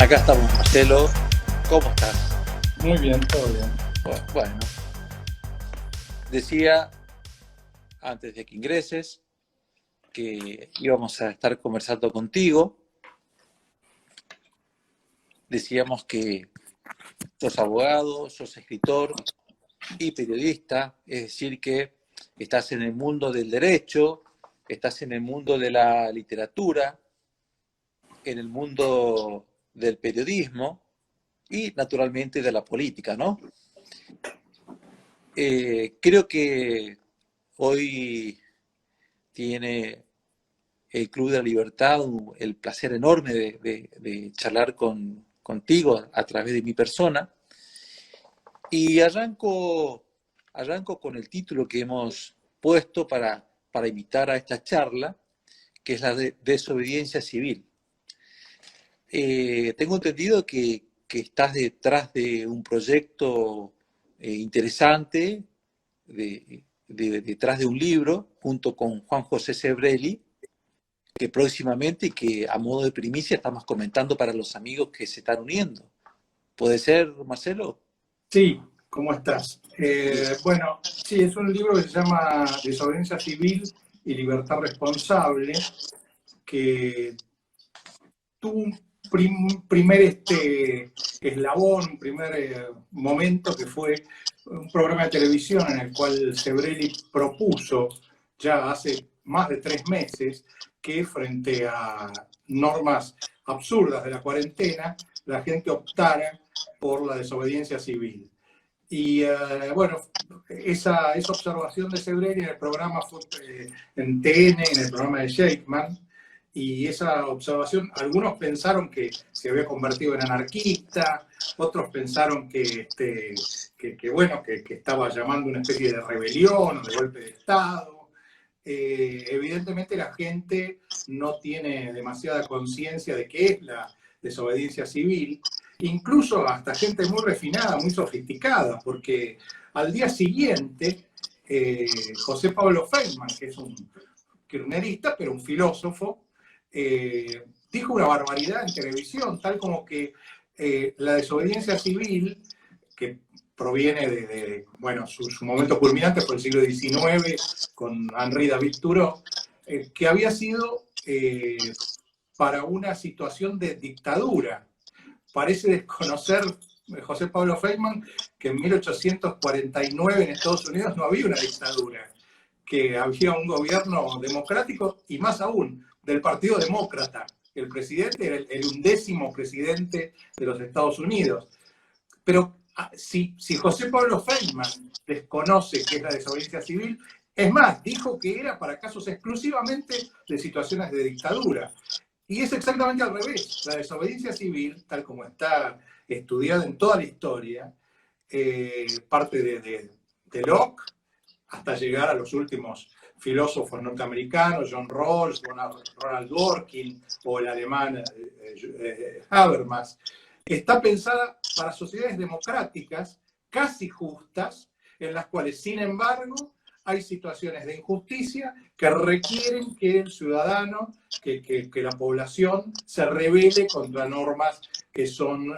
Acá estamos, Marcelo. ¿Cómo estás? Muy bien, todo bien. Bueno, decía antes de que ingreses que íbamos a estar conversando contigo. Decíamos que sos abogado, sos escritor y periodista, es decir, que estás en el mundo del derecho, estás en el mundo de la literatura, en el mundo del periodismo y naturalmente de la política, ¿no? Creo que hoy tiene el Club de la Libertad el placer enorme de charlar contigo a través de mi persona. Y arranco con el título que hemos puesto para invitar a esta charla, que es la de desobediencia civil. Tengo entendido que estás detrás de un proyecto interesante, detrás de un libro, junto con Juan José Sebrelli, que próximamente, que a modo de primicia estamos comentando para los amigos que se están uniendo. ¿Puede ser, Marcelo? Sí, ¿cómo estás? Bueno, sí, es un libro que se llama Desobediencia Civil y Libertad Responsable, que tuvo un primer eslabón, un primer momento que fue un programa de televisión en el cual Sebrelli propuso ya hace más de 3 meses que frente a normas absurdas de la cuarentena, la gente optara por la desobediencia civil. Y bueno, esa observación de Sebrelli en el programa fue en TN, en el programa de Sheikman, y esa observación, algunos pensaron que se había convertido en anarquista, otros pensaron que estaba llamando una especie de rebelión o de golpe de Estado. Evidentemente la gente no tiene demasiada conciencia de qué es la desobediencia civil, incluso hasta gente muy refinada, muy sofisticada, porque al día siguiente José Pablo Feynman, que es un kirchnerista, pero un filósofo, dijo una barbaridad en televisión, tal como que la desobediencia civil, que proviene bueno, su momento culminante fue el siglo XIX, con Henri David Thoreau, que había sido para una situación de dictadura. Parece desconocer José Pablo Feynman que en 1849 en Estados Unidos no había una dictadura, que había un gobierno democrático y más aún del Partido Demócrata. El presidente era el 11º presidente de los Estados Unidos. Pero si José Pablo Feynman desconoce qué es la desobediencia civil, es más, dijo que era para casos exclusivamente de situaciones de dictadura. Y es exactamente al revés. La desobediencia civil, tal como está estudiada en toda la historia, parte de Locke hasta llegar a los últimos filósofos norteamericanos, John Rawls, Ronald Dworkin o el alemán Habermas, está pensada para sociedades democráticas casi justas, en las cuales, sin embargo, hay situaciones de injusticia que requieren que el ciudadano, que la población se rebele contra normas que son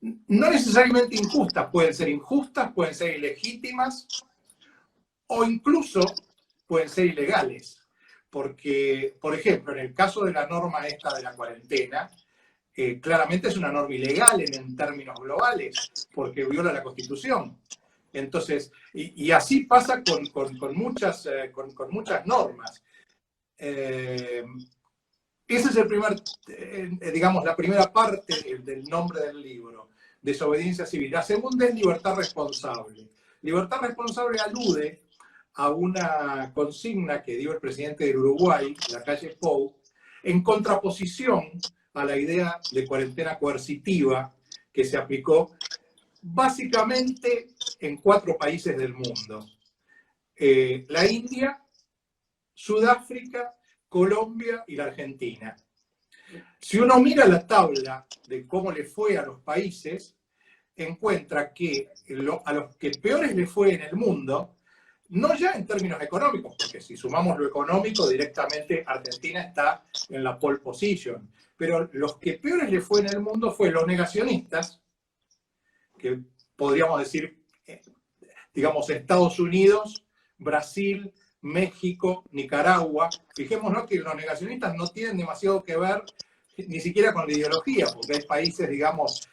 no necesariamente injustas, pueden ser ilegítimas o incluso pueden ser ilegales. Porque, por ejemplo, en el caso de la norma esta de la cuarentena, claramente es una norma ilegal en términos globales, porque viola la Constitución. Entonces, y así pasa con muchas normas. Ese es el primer, digamos, la primera parte del nombre del libro, desobediencia civil. La segunda es libertad responsable. Libertad responsable alude a una consigna que dio el presidente del Uruguay, Lacalle Pou, en contraposición a la idea de cuarentena coercitiva que se aplicó básicamente en 4 países del mundo. La India, Sudáfrica, Colombia y la Argentina. Si uno mira la tabla de cómo le fue a los países, encuentra que a los que peores le fue en el mundo no ya en términos económicos, porque si sumamos lo económico, directamente Argentina está en la pole position, pero los que peores le fue en el mundo fue los negacionistas, que podríamos decir, digamos, Estados Unidos, Brasil, México, Nicaragua. Fijémonos que los negacionistas no tienen demasiado que ver ni siquiera con la ideología, porque hay países, digamos,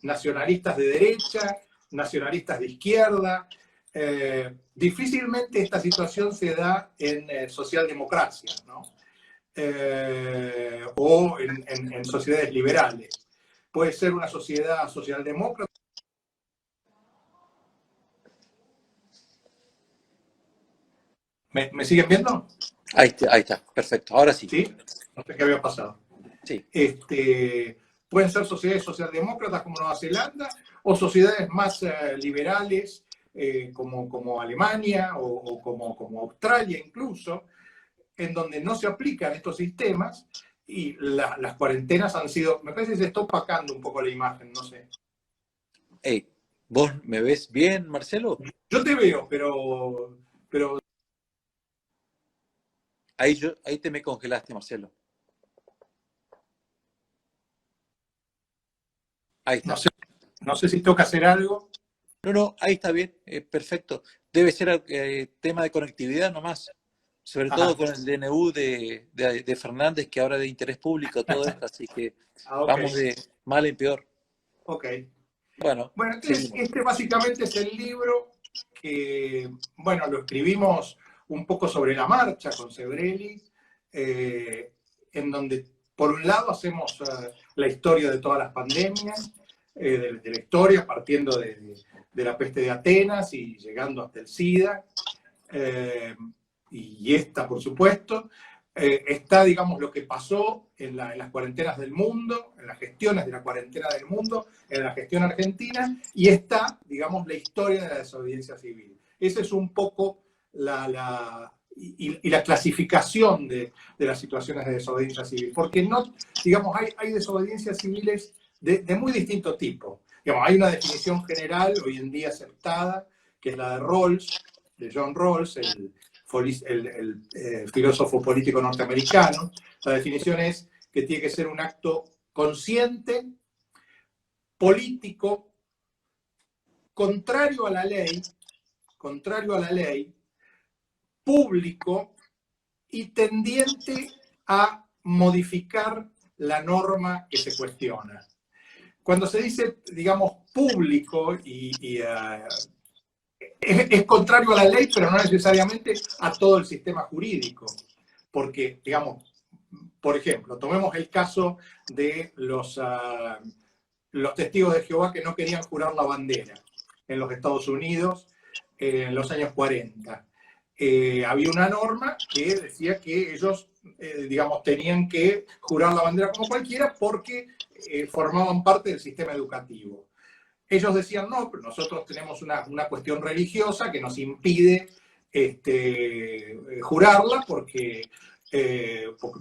nacionalistas de derecha, nacionalistas de izquierda. Difícilmente esta situación se da en socialdemocracia, ¿no? O en sociedades liberales. Puede ser una sociedad socialdemócrata. ¿Me siguen viendo? Ahí está, perfecto. Ahora sí. ¿Sí? No sé qué había pasado. Sí. Pueden ser sociedades socialdemócratas como Nueva Zelanda o sociedades más liberales como Alemania o como Australia incluso, en donde no se aplican estos sistemas y las cuarentenas han sido... Me parece que se está opacando un poco la imagen, no sé. Hey, ¿vos me ves bien, Marcelo? Yo te veo, pero... Ahí te me congelaste, Marcelo. Ahí está. No sé si tengo que hacer algo. No, ahí está bien, perfecto. Debe ser tema de conectividad nomás, sobre todo con el DNU de Fernández, que ahora es de interés público, todo esto, así que Okay. Vamos de mal en peor. Ok. Bueno, este básicamente es el libro que, bueno, lo escribimos un poco sobre la marcha con Sebrelli, en donde por un lado hacemos la historia de todas las pandemias, de la historia, partiendo de la peste de Atenas y llegando hasta el SIDA, y esta, por supuesto. Está, digamos, lo que pasó en las cuarentenas del mundo, en las gestiones de la cuarentena del mundo, en la gestión argentina, y está, digamos, la historia de la desobediencia civil. Esa es un poco la clasificación de las situaciones de desobediencia civil, porque no, digamos, hay desobediencias civiles de muy distinto tipo. Digamos, hay una definición general, hoy en día aceptada, que es la de Rawls, de John Rawls, el filósofo político norteamericano. La definición es que tiene que ser un acto consciente, político, contrario a la ley, público y tendiente a modificar la norma que se cuestiona. Cuando se dice, digamos, público es contrario a la ley, pero no necesariamente a todo el sistema jurídico. Porque, digamos, por ejemplo, tomemos el caso de los testigos de Jehová que no querían jurar la bandera en los Estados Unidos en los años 40. Había una norma que decía que ellos, digamos, tenían que jurar la bandera como cualquiera porque formaban parte del sistema educativo. Ellos decían, no, pero nosotros tenemos una cuestión religiosa que nos impide jurarla porque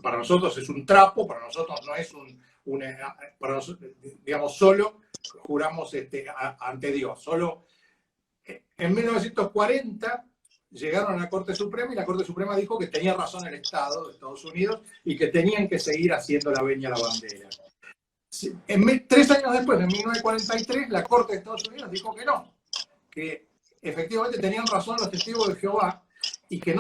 para nosotros es un trapo, para nosotros no es para nosotros, digamos, solo juramos ante Dios. Solo en 1940 llegaron a la Corte Suprema y la Corte Suprema dijo que tenía razón el Estado de Estados Unidos y que tenían que seguir haciendo la veña a la bandera. 3 años después, en 1943, la Corte de Estados Unidos dijo que no, que efectivamente tenían razón los testigos de Jehová y que,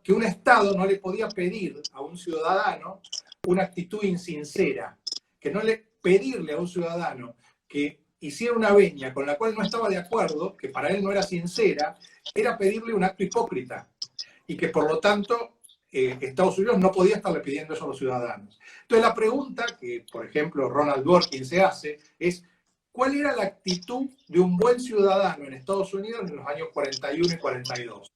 que un Estado no le podía pedir a un ciudadano una actitud insincera, que no le pedirle a un ciudadano que hiciera una veña con la cual no estaba de acuerdo, que para él no era sincera, era pedirle un acto hipócrita y que por lo tanto Estados Unidos no podía estarle pidiendo eso a los ciudadanos. Entonces la pregunta que, por ejemplo, Ronald Dworkin se hace es ¿cuál era la actitud de un buen ciudadano en Estados Unidos en los años 41 y 42?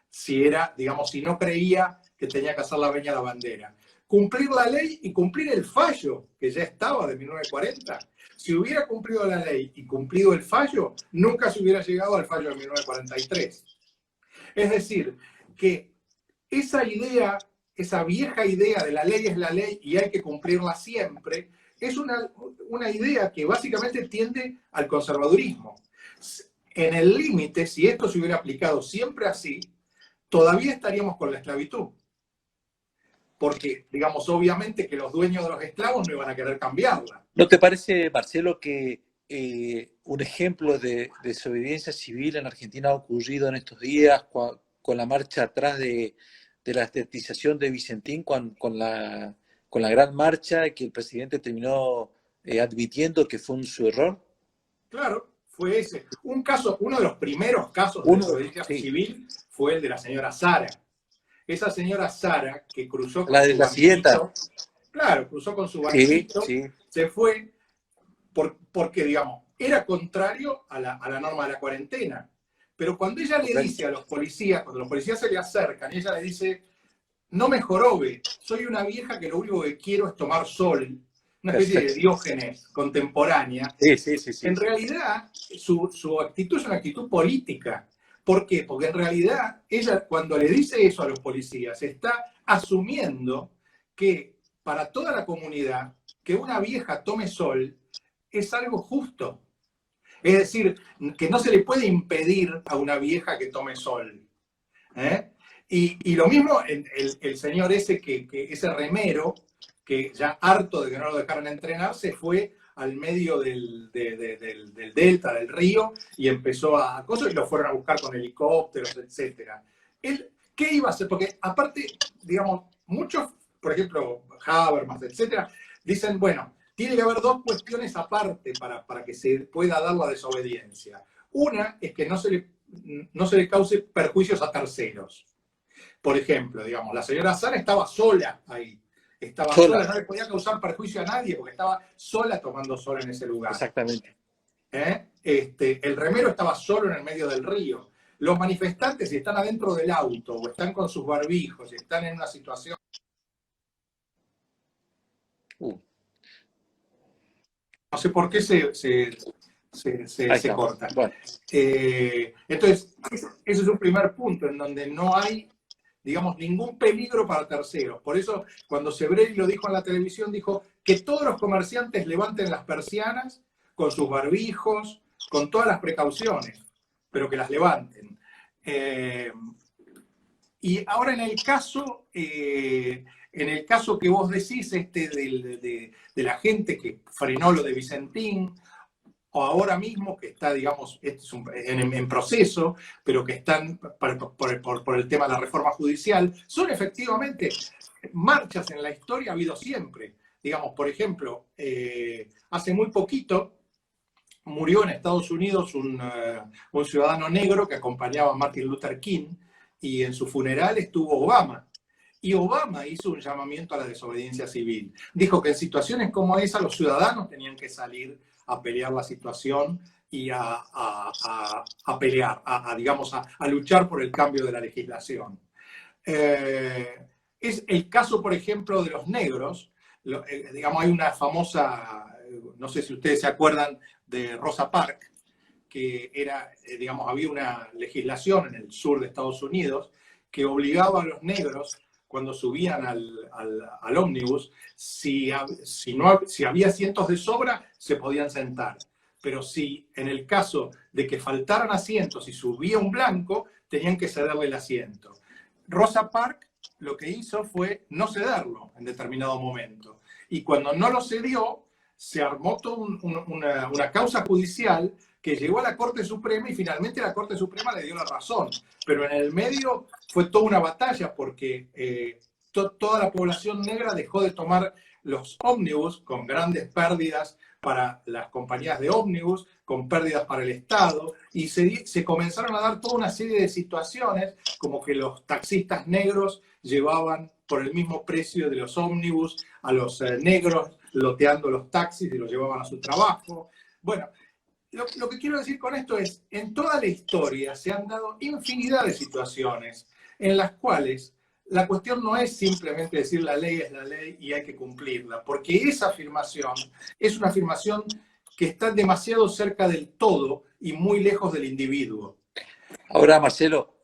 Si era, digamos, si no creía que tenía que hacer la veña a la bandera. Cumplir la ley y cumplir el fallo que ya estaba de 1940. Si hubiera cumplido la ley y cumplido el fallo, nunca se hubiera llegado al fallo de 1943. Es decir, que esa idea, esa vieja idea de la ley es la ley y hay que cumplirla siempre, es una idea que básicamente tiende al conservadurismo. en el límite, si esto se hubiera aplicado siempre así, todavía estaríamos con la esclavitud. Porque, digamos, obviamente que los dueños de los esclavos no iban a querer cambiarla. ¿No te parece, Marcelo, que un ejemplo de desobediencia civil en Argentina ha ocurrido en estos días con la marcha atrás de la estetización de Vicentín, con la gran marcha, que el presidente terminó admitiendo que fue su error? Claro, fue ese. Un caso, uno de los primeros casos de Uno, desobediencia sí, civil fue el de la señora Sara. Esa señora Sara, que cruzó la con de su la silleta. barquito, claro, cruzó con su Sí, barquito, sí, se fue porque, digamos, era contrario a la norma de la cuarentena. Pero cuando ella le correcto. dice a los policías, cuando los policías se le acercan, ella le dice, no me jorobe, soy una vieja que lo único que quiero es tomar sol, una especie de Perfecto. Diógenes contemporánea. Sí, sí, sí, sí. En realidad, su actitud es una actitud política. ¿Por qué? Porque en realidad ella, cuando le dice eso a los policías, está asumiendo que para toda la comunidad, que una vieja tome sol es algo justo. Es decir, que no se le puede impedir a una vieja que tome sol. ¿Eh? Y lo mismo el señor ese, ese remero, que ya harto de que no lo dejaran entrenar, se fue al medio del delta, del río, y empezó a cosas, y lo fueron a buscar con helicópteros, etc. Él, ¿qué iba a hacer? Porque aparte, digamos, muchos, por ejemplo, Habermas, etc., dicen, bueno, tiene que haber dos cuestiones aparte para que se pueda dar la desobediencia. Una es que no se le cause perjuicios a terceros. Por ejemplo, digamos, la señora Sara estaba sola ahí. Estaba Sola, sola, no le podía causar perjuicio a nadie porque estaba sola tomando sol en ese lugar. exactamente. El remero estaba solo en el medio del río. Los manifestantes, si están adentro del auto o están con sus barbijos, si están en una situación... Uh, No sé por qué ahí se estamos. corta. Bueno, Entonces, ese es un primer punto en donde no hay, digamos, ningún peligro para terceros. Por eso, cuando Sebrelli lo dijo en la televisión, dijo que todos los comerciantes levanten las persianas con sus barbijos, con todas las precauciones, pero que las levanten. Y ahora en el caso que vos decís, de la gente que frenó lo de Vicentín, o ahora mismo que está, digamos, en proceso, pero que están por el tema de la reforma judicial, son efectivamente marchas en la historia, ha habido siempre. Digamos, por ejemplo, hace muy poquito murió en Estados Unidos un ciudadano negro que acompañaba a Martin Luther King, y en su funeral estuvo Obama. Y Obama hizo un llamamiento a la desobediencia civil. Dijo que en situaciones como esa los ciudadanos tenían que salir a pelear la situación y pelear, digamos, a luchar por el cambio de la legislación. Es el caso, por ejemplo, de los negros. Digamos, hay una famosa, no sé si ustedes se acuerdan, de Rosa Parks, que era, digamos, había una legislación en el sur de Estados Unidos que obligaba a los negros, cuando subían al ómnibus, si había asientos de sobra, se podían sentar. Pero si en el caso de que faltaran asientos y subía un blanco, tenían que cederle el asiento. Rosa Parks lo que hizo fue no cederlo en determinado momento. Y cuando no lo cedió, se armó toda una causa judicial que llegó a la Corte Suprema, y finalmente la Corte Suprema le dio la razón. Pero en el medio fue toda una batalla porque toda la población negra dejó de tomar los ómnibus, con grandes pérdidas para las compañías de ómnibus, con pérdidas para el Estado, y se comenzaron a dar toda una serie de situaciones, como que los taxistas negros llevaban por el mismo precio de los ómnibus a los negros, loteando los taxis y los llevaban a su trabajo. Bueno, lo que quiero decir con esto es, en toda la historia se han dado infinidad de situaciones en las cuales la cuestión no es simplemente decir la ley es la ley y hay que cumplirla, porque esa afirmación es una afirmación que está demasiado cerca del todo y muy lejos del individuo. ahora, Marcelo,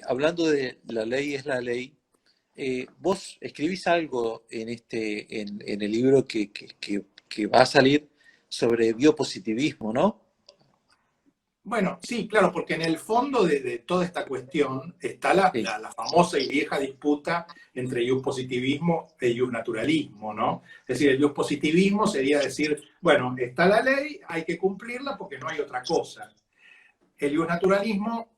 hablando de la ley es la ley, vos escribís algo en el libro que va a salir sobre biopositivismo, ¿no? Bueno, sí, claro, porque en el fondo de toda esta cuestión está Sí, la famosa y vieja disputa entre positivismo e naturalismo, ¿no? Es decir, el positivismo sería decir, bueno, está la ley, hay que cumplirla porque no hay otra cosa. El naturalismo,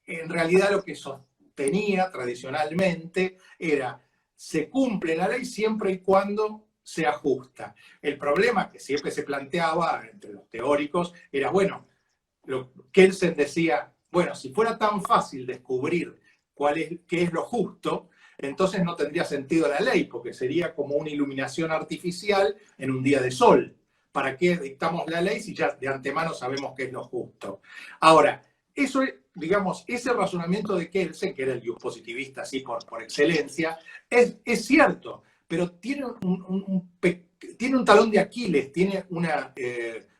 en realidad, lo que sostenía tradicionalmente era, se cumple la ley siempre y cuando se ajusta. El problema que siempre se planteaba entre los teóricos era, bueno, Kelsen decía, bueno, si fuera tan fácil descubrir qué es lo justo, entonces no tendría sentido la ley, porque sería como una iluminación artificial en un día de sol. ¿Para qué dictamos la ley si ya de antemano sabemos qué es lo justo? Ahora, eso, digamos, ese razonamiento de Kelsen, que era el positivista así por excelencia, es cierto, pero tiene tiene un talón de Aquiles, tiene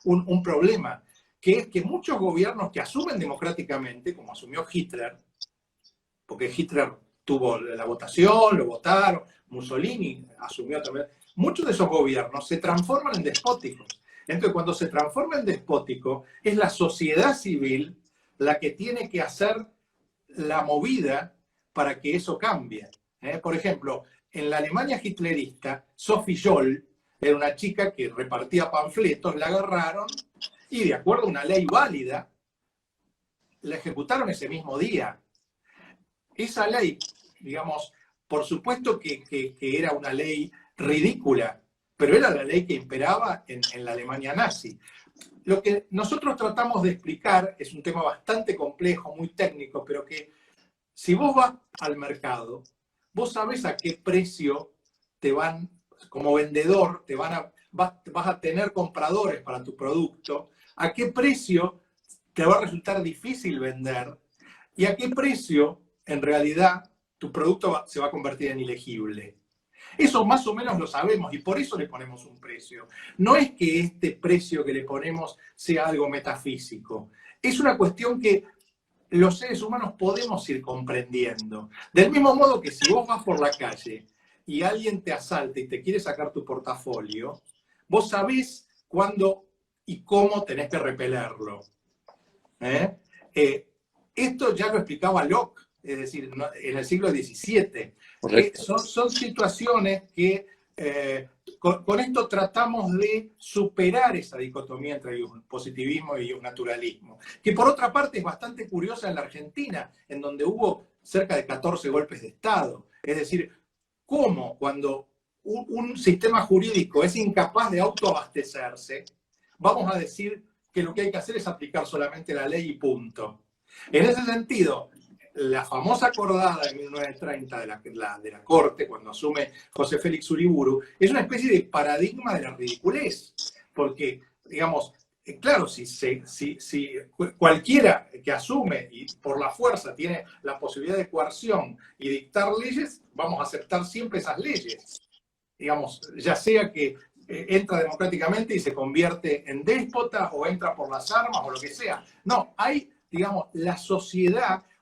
un problema, que es que muchos gobiernos que asumen democráticamente, como asumió Hitler, porque Hitler tuvo la votación, lo votaron, Mussolini asumió también, muchos de esos gobiernos se transforman en despóticos. Entonces, cuando se transforma en despótico, es la sociedad civil la que tiene que hacer la movida para que eso cambie. Por ejemplo, en la Alemania hitlerista, Sophie Scholl era una chica que repartía panfletos, la agarraron y de acuerdo a una ley válida, la ejecutaron ese mismo día. Esa ley, digamos, por supuesto que era una ley ridícula, pero era la ley que imperaba en la Alemania nazi. Lo que nosotros tratamos de explicar es un tema bastante complejo, muy técnico, pero que si vos vas al mercado, vos sabés a qué precio te van, como vendedor, vas a tener compradores para tu producto, a qué precio te va a resultar difícil vender y a qué precio, en realidad, tu producto se va a convertir en ilegible. Eso más o menos lo sabemos y por eso le ponemos un precio. No es que este precio que le ponemos sea algo metafísico. Es una cuestión que los seres humanos podemos ir comprendiendo. Del mismo modo que si vos vas por la calle y alguien te asalta y te quiere sacar tu portafolio, vos sabés cuándo y cómo tenés que repelerlo. ¿Eh? Esto ya lo explicaba Locke, es decir, en el siglo XVII. correcto. Son situaciones que con esto tratamos de superar esa dicotomía entre un positivismo y un naturalismo, que por otra parte es bastante curiosa en la Argentina, en donde hubo cerca de 14 golpes de Estado. Es decir, cómo cuando un sistema jurídico es incapaz de autoabastecerse, vamos a decir que lo que hay que hacer es aplicar solamente la ley y punto. En ese sentido, la famosa acordada de 1930 de la Corte, cuando asume José Félix Uriburu, es una especie de paradigma de la ridiculez, porque, digamos, claro, si cualquiera que asume y por la fuerza tiene la posibilidad de coerción y dictar leyes, vamos a aceptar siempre esas leyes. Digamos, ya sea que entra democráticamente y se convierte en déspota o entra por las armas o lo que sea. No, hay, digamos,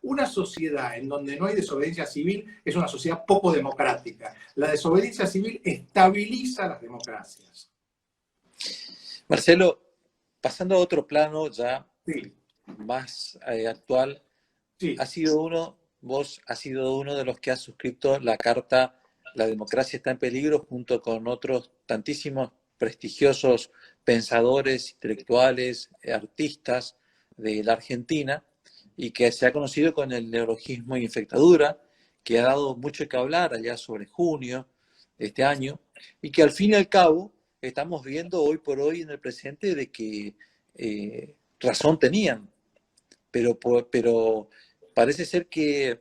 una sociedad en donde no hay desobediencia civil es una sociedad poco democrática. La desobediencia civil estabiliza las democracias. Marcelo, pasando a otro plano ya Sí, más actual, sí, vos has sido uno de los que ha suscrito la carta La democracia está en peligro junto con otros tantísimos prestigiosos pensadores, intelectuales, artistas de la Argentina y que se ha conocido con el neologismo infectadura, que ha dado mucho que hablar allá sobre junio de este año y que al fin y al cabo estamos viendo hoy por hoy en el presente de que razón tenían, pero parece ser que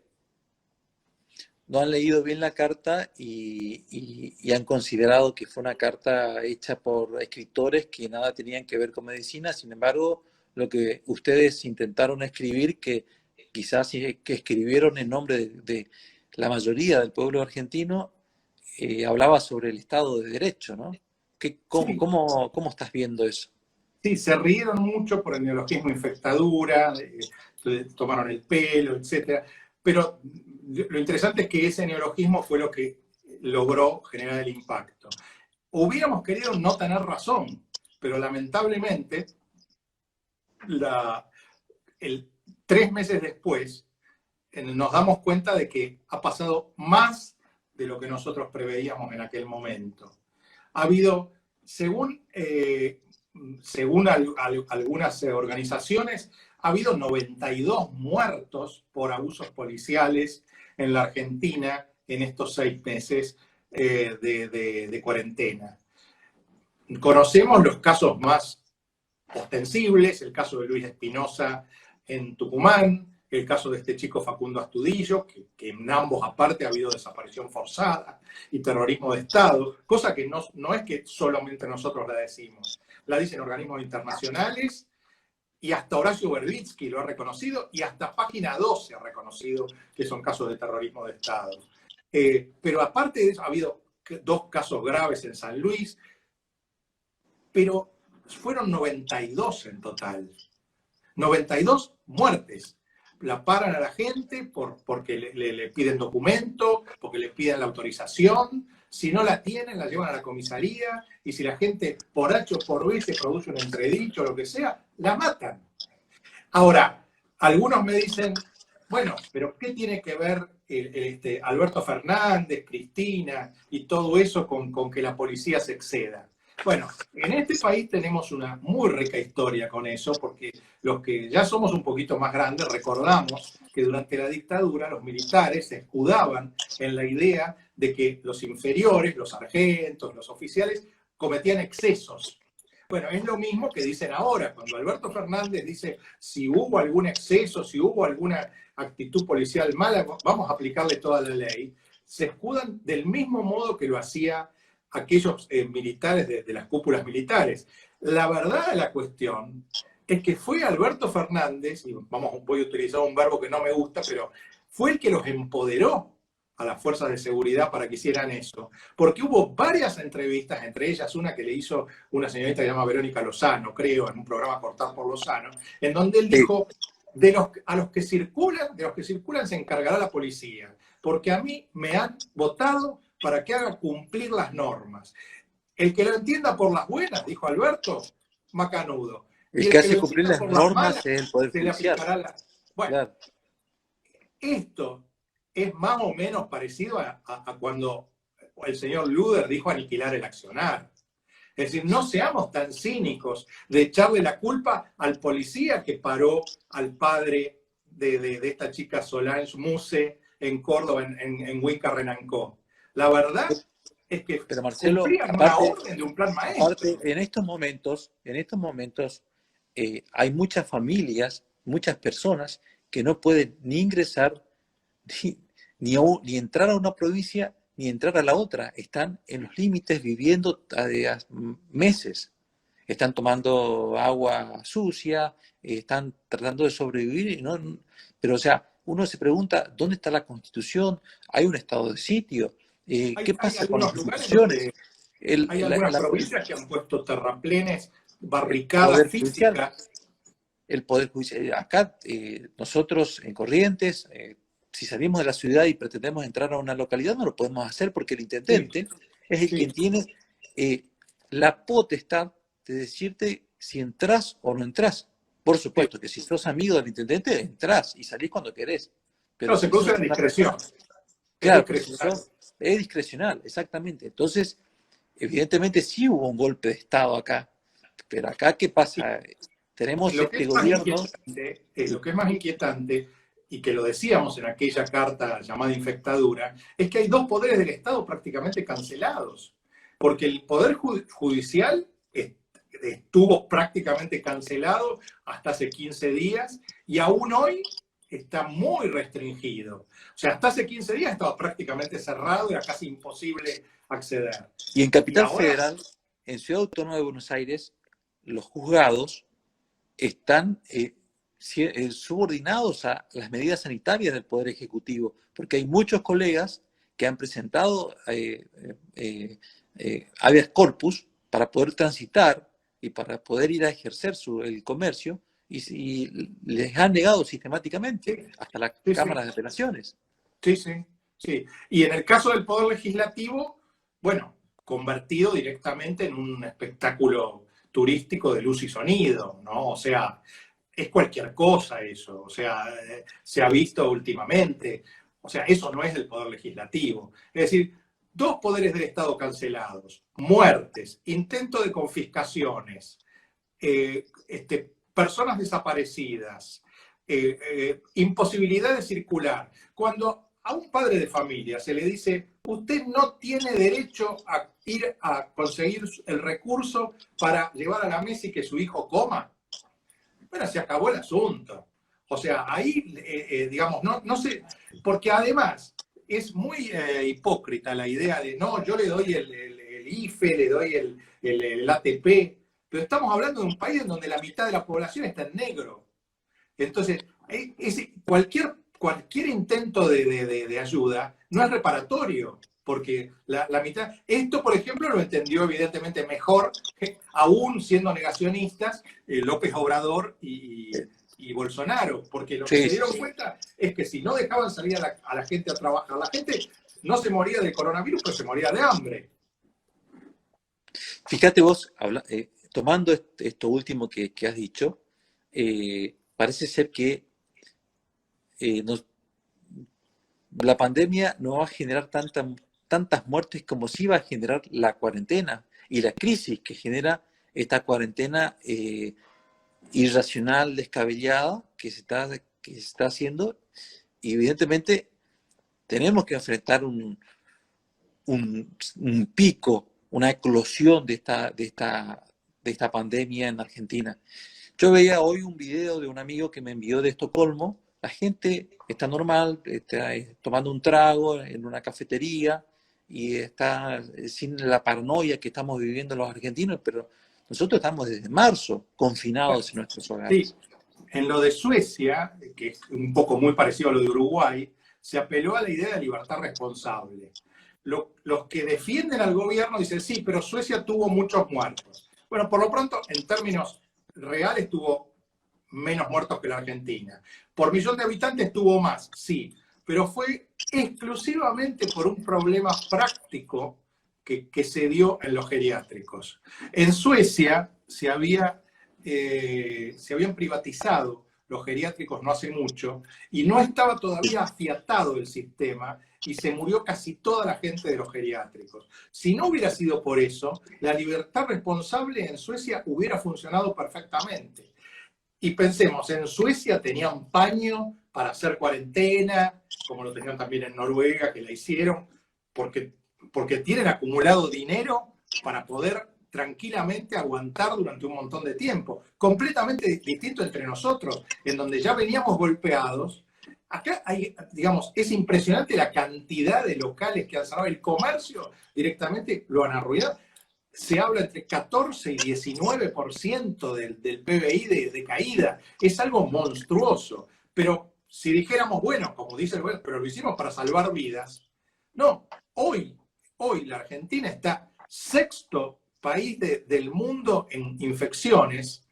no han leído bien la carta y han considerado que fue una carta hecha por escritores que nada tenían que ver con medicina. Sin embargo, lo que ustedes intentaron escribir, que quizás que escribieron en nombre de la mayoría del pueblo argentino, hablaba sobre el Estado de Derecho, ¿no? sí. ¿Cómo estás viendo eso? Sí, se rieron mucho por el neologismo infectadura, tomaron el pelo, etc. Pero lo interesante es que ese neologismo fue lo que logró generar el impacto. Hubiéramos querido no tener razón, pero lamentablemente 3 meses después, nos damos cuenta de que ha pasado más de lo que nosotros preveíamos en aquel momento. Ha habido, según algunas organizaciones, ha habido 92 muertos por abusos policiales en la Argentina en estos 6 meses de cuarentena. Conocemos los casos más ostensibles, el caso de Luis Espinosa en Tucumán, el caso de este chico Facundo Astudillo, que en ambos aparte ha habido desaparición forzada y terrorismo de Estado, cosa que no es que solamente nosotros la decimos, la dicen organismos internacionales y hasta Horacio Verbitsky lo ha reconocido y hasta Página 12 ha reconocido que son casos de terrorismo de Estado. Pero aparte de eso ha habido 2 casos graves en San Luis, pero fueron 92 en total. 92 muertes. La paran a la gente porque le piden documento, porque le piden la autorización. Si no la tienen, la llevan a la comisaría. Y si la gente por H o por B se produce un entredicho o lo que sea, la matan. Ahora, algunos me dicen, bueno, pero ¿qué tiene que ver Alberto Fernández, Cristina y todo eso con que la policía se exceda? Bueno, en este país tenemos una muy rica historia con eso, porque los que ya somos un poquito más grandes recordamos que durante la dictadura los militares se escudaban en la idea de que los inferiores, los sargentos, los oficiales, cometían excesos. Bueno, es lo mismo que dicen ahora, cuando Alberto Fernández dice si hubo algún exceso, si hubo alguna actitud policial mala, vamos a aplicarle toda la ley, se escudan del mismo modo que lo hacía aquellos militares de las cúpulas militares. La verdad de la cuestión es que fue Alberto Fernández, y voy a utilizar un verbo que no me gusta, pero fue el que los empoderó a las fuerzas de seguridad para que hicieran eso, porque hubo varias entrevistas, entre ellas una que le hizo una señorita que se llama Verónica Lozano, creo, en un programa Cortar por Lozano, en donde él dijo, de los que circulan se encargará la policía, porque a mí me han votado para que haga cumplir las normas. El que lo entienda por las buenas, dijo Alberto, macanudo. El que hace cumplir las normas es el Poder Judicial. Bueno, claro. Esto es más o menos parecido a cuando el señor Luder dijo aniquilar el accionar. Es decir, no seamos tan cínicos de echarle la culpa al policía que paró al padre de esta chica Solange Muse en Córdoba, en Huinca Renancó. La verdad es que pero Marcelo, cumplían aparte, una orden de un plan maestro. Aparte, en estos momentos hay muchas familias, muchas personas que no pueden ni ingresar, ni entrar a una provincia, ni entrar a la otra. Están en los límites viviendo meses. Están tomando agua sucia, están tratando de sobrevivir, pero o sea, uno se pregunta, ¿dónde está la Constitución? ¿Hay un estado de sitio? ¿Qué pasa con las instituciones? Hay algunas provincias que han puesto terraplenes, barricadas físicas. El Poder Judicial. Acá, nosotros en Corrientes, si salimos de la ciudad y pretendemos entrar a una localidad, no lo podemos hacer porque el intendente es el quien tiene la potestad de decirte si entras o no entras. Por supuesto que si sos amigo del intendente, entrás y salís cuando querés. Pero no, se produce la discreción. Claro, es discrecional, exactamente. Entonces, evidentemente sí hubo un golpe de Estado acá, pero acá, ¿qué pasa? Tenemos este gobierno... Lo que es más inquietante, y que lo decíamos en aquella carta llamada infectadura, es que hay 2 poderes del Estado prácticamente cancelados, porque el Poder Judicial estuvo prácticamente cancelado hasta hace 15 días, y aún hoy está muy restringido. O sea, hasta hace 15 días estaba prácticamente cerrado, era casi imposible acceder. Y en Capital Federal, en Ciudad Autónoma de Buenos Aires, los juzgados están subordinados a las medidas sanitarias del Poder Ejecutivo, porque hay muchos colegas que han presentado habeas corpus para poder transitar y para poder ir a ejercer el comercio, y les han negado sistemáticamente hasta las cámaras de apelaciones. Sí. Y en el caso del Poder Legislativo, bueno, convertido directamente en un espectáculo turístico de luz y sonido, ¿no? O sea, es cualquier cosa eso, o sea, se ha visto últimamente, o sea, eso no es el poder legislativo. Es decir, dos poderes del Estado cancelados, muertes, intento de confiscaciones, personas desaparecidas, imposibilidad de circular. Cuando a un padre de familia se le dice, usted no tiene derecho a ir a conseguir el recurso para llevar a la mesa y que su hijo coma, bueno, se acabó el asunto. O sea, ahí, digamos, no sé, porque además es muy hipócrita la idea de, no, yo le doy el IFE, le doy el ATP, pero estamos hablando de un país en donde la mitad de la población está en negro. Entonces, cualquier intento de ayuda no es reparatorio, porque la mitad... Esto, por ejemplo, lo entendió evidentemente mejor, aún siendo negacionistas, López Obrador y Bolsonaro, porque lo que se Sí, dieron cuenta es que si no dejaban salir a la gente a trabajar, la gente no se moría del coronavirus, pero se moría de hambre. fíjate vos, tomando esto último que has dicho, parece ser que la pandemia no va a generar tantas muertes como sí va a generar la cuarentena y la crisis que genera esta cuarentena irracional, descabellada que se está haciendo. Y evidentemente tenemos que enfrentar un pico, una eclosión de esta pandemia en Argentina. Yo veía hoy un video de un amigo que me envió de Estocolmo. La gente está normal, está tomando un trago en una cafetería y está sin la paranoia que estamos viviendo los argentinos, pero nosotros estamos desde marzo confinados en nuestros Sí, hogares. en lo de Suecia, que es un poco muy parecido a lo de Uruguay, se apeló a la idea de libertad responsable. Los que defienden al gobierno dicen, sí, pero Suecia tuvo muchos muertos. Bueno, por lo pronto, en términos reales, tuvo menos muertos que la Argentina. Por millón de habitantes tuvo más, sí, pero fue exclusivamente por un problema práctico que se dio en los geriátricos. En Suecia se habían privatizado los geriátricos no hace mucho y no estaba todavía afiatado el sistema y se murió casi toda la gente de los geriátricos. Si no hubiera sido por eso, la libertad responsable en Suecia hubiera funcionado perfectamente. Y pensemos, en Suecia tenían paño para hacer cuarentena, como lo tenían también en Noruega, que la hicieron, porque tienen acumulado dinero para poder tranquilamente aguantar durante un montón de tiempo. Completamente distinto entre nosotros, en donde ya veníamos golpeados. Acá hay, digamos, es impresionante la cantidad de locales que han cerrado. El comercio directamente lo han arruinado. Se habla entre 14 y 19% del PBI de caída. Es algo monstruoso. Pero si dijéramos, bueno, como dice el gobierno, pero lo hicimos para salvar vidas. No, hoy la Argentina está sexto país del mundo en infecciones,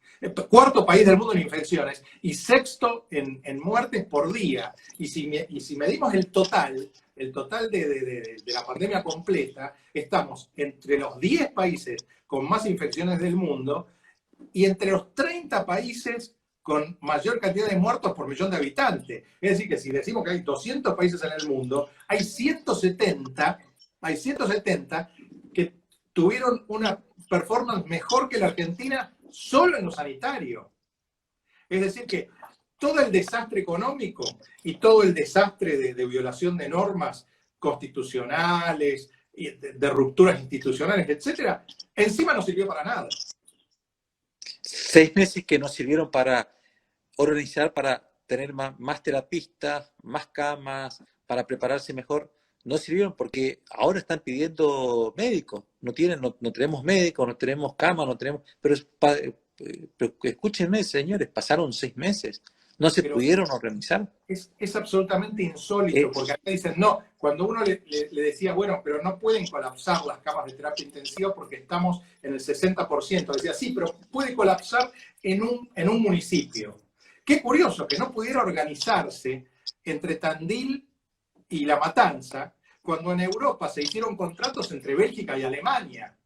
cuarto país del mundo en infecciones y sexto en muertes por día. Y si medimos el total de la pandemia completa, estamos entre los 10 países con más infecciones del mundo y entre los 30 países con mayor cantidad de muertos por millón de habitantes. Es decir, que si decimos que hay 200 países en el mundo, hay 170 que tuvieron una performance mejor que la Argentina solo en lo sanitario. Es decir, que todo el desastre económico y todo el desastre de violación de normas constitucionales, de rupturas institucionales, etcétera, encima no sirvió para nada. 6 meses que nos sirvieron para organizar, para tener más terapistas, más camas, para prepararse mejor, no sirvieron porque ahora están pidiendo médicos. No tenemos médicos, no tenemos camas, no tenemos... Pero escúchenme, señores, pasaron 6 meses. No se Pero pudieron organizar. es absolutamente insólito, porque acá dicen, no, cuando uno le decía, bueno, pero no pueden colapsar las camas de terapia intensiva porque estamos en el 60%, decía, sí, pero puede colapsar en un municipio. Qué curioso que no pudiera organizarse entre Tandil y La Matanza, cuando en Europa se hicieron contratos entre Bélgica y Alemania,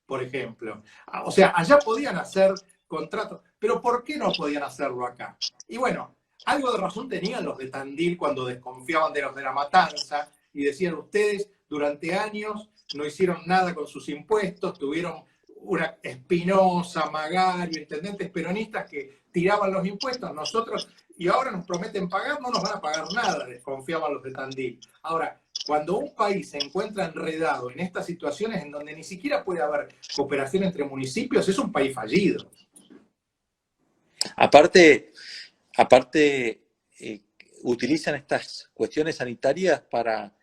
por ejemplo. O sea, allá podían hacer contratos. Pero ¿por qué no podían hacerlo acá? Y bueno, algo de razón tenían los de Tandil cuando desconfiaban de los de La Matanza y decían: ustedes durante años no hicieron nada con sus impuestos, tuvieron una Espinosa, Magario, intendentes peronistas que tiraban los impuestos, nosotros, y ahora nos prometen pagar, no nos van a pagar nada, desconfiaban los de Tandil. Ahora, cuando un país se encuentra enredado en estas situaciones en donde ni siquiera puede haber cooperación entre municipios, es un país fallido. Aparte, utilizan estas cuestiones sanitarias para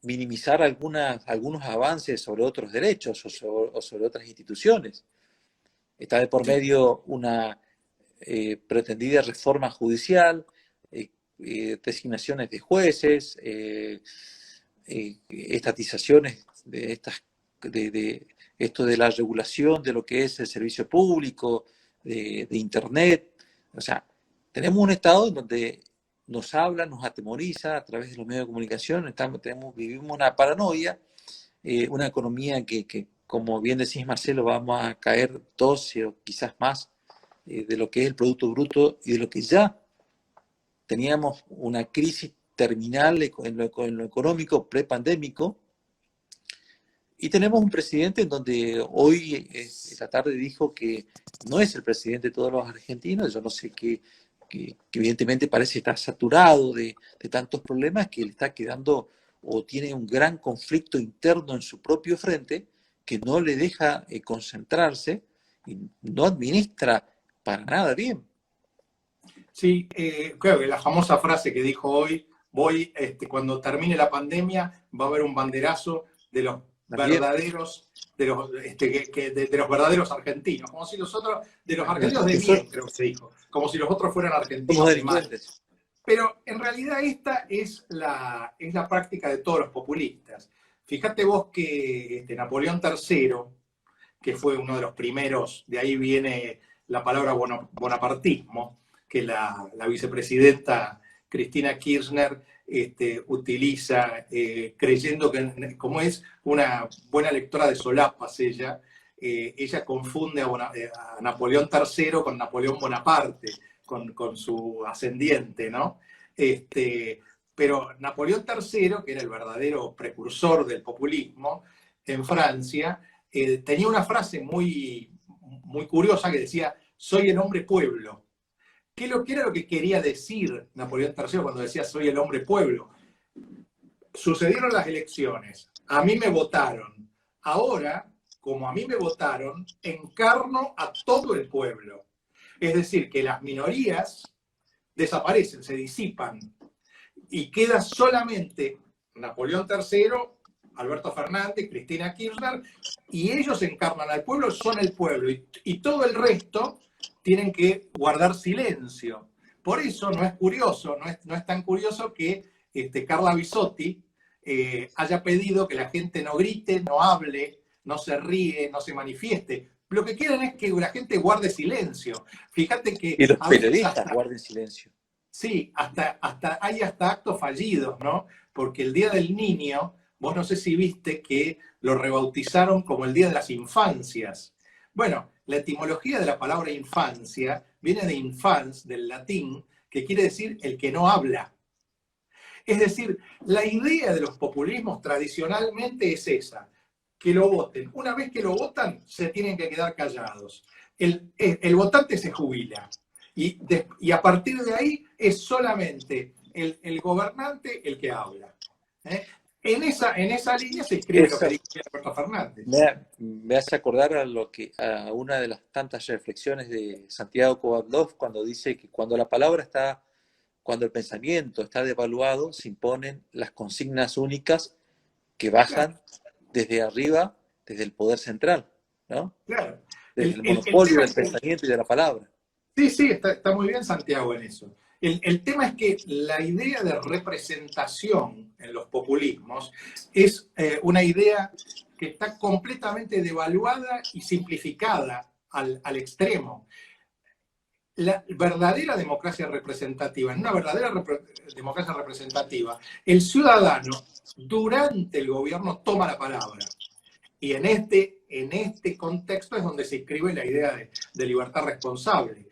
minimizar algunos avances sobre otros derechos o sobre otras instituciones. Está de por medio una pretendida reforma judicial, designaciones de jueces, estatizaciones de esto de la regulación de lo que es el servicio público, de Internet. O sea, tenemos un Estado en donde nos habla, nos atemoriza a través de los medios de comunicación, vivimos una paranoia, una economía que, como bien decís, Marcelo, vamos a caer 12 o quizás más de lo que es el Producto Bruto y de lo que ya teníamos una crisis terminal en lo económico prepandémico. Y tenemos un presidente en donde hoy, esta tarde, dijo que no es el presidente de todos los argentinos. Yo no sé que evidentemente parece estar saturado de tantos problemas, que le está quedando o tiene un gran conflicto interno en su propio frente que no le deja concentrarse y no administra para nada bien. Sí, creo que la famosa frase que dijo hoy: cuando termine la pandemia va a haber un banderazo de los verdaderos, de los verdaderos argentinos, como si los otros, de los argentinos de bien, creo que se dijo, como si los otros fueran argentinos de mal. Pero en realidad esta es la práctica de todos los populistas. Fíjate vos que Napoleón III, que fue uno de los primeros, de ahí viene la palabra bonapartismo, que la vicepresidenta Cristina Kirchner utiliza, creyendo que, como es una buena lectora de solapas ella confunde a Napoleón III con Napoleón Bonaparte, con su ascendiente, ¿no? Pero Napoleón III, que era el verdadero precursor del populismo en Francia, tenía una frase muy, muy curiosa que decía: soy el hombre pueblo. ¿Qué era lo que quería decir Napoleón III cuando decía soy el hombre pueblo? Sucedieron las elecciones, a mí me votaron. Ahora, como a mí me votaron, encarno a todo el pueblo. Es decir, que las minorías desaparecen, se disipan, y queda solamente Napoleón III, Alberto Fernández, Cristina Kirchner, y ellos encarnan al pueblo, son el pueblo, y todo el resto tienen que guardar silencio. Por eso no es curioso, no es tan curioso que Carla Bisotti haya pedido que la gente no grite, no hable, no se ríe, no se manifieste. Lo que quieren es que la gente guarde silencio. Fíjate que... Y los periodistas guarden silencio. Sí, hay hasta actos fallidos, ¿no? Porque el Día del Niño, vos no sé si viste que lo rebautizaron como el Día de las Infancias. Bueno, la etimología de la palabra infancia viene de infans, del latín, que quiere decir el que no habla. Es decir, la idea de los populismos tradicionalmente es esa, que lo voten. Una vez que lo votan, se tienen que quedar callados. El votante se jubila. Y a partir de ahí es solamente el gobernante el que habla. En esa línea se escribe lo que dice Alberto Fernández. Me hace acordar a una de las tantas reflexiones de Santiago Kovaldov, cuando dice que cuando el pensamiento está devaluado, se imponen las consignas únicas que bajan desde arriba, desde el poder central, ¿no? Claro. Desde el monopolio del pensamiento y de la palabra. Sí, está muy bien Santiago en eso. El tema es que la idea de representación en los populismos es una idea que está completamente devaluada y simplificada al extremo. La verdadera democracia representativa, en una verdadera democracia representativa, el ciudadano durante el gobierno toma la palabra. Y en en este contexto es donde se inscribe la idea de libertad responsable,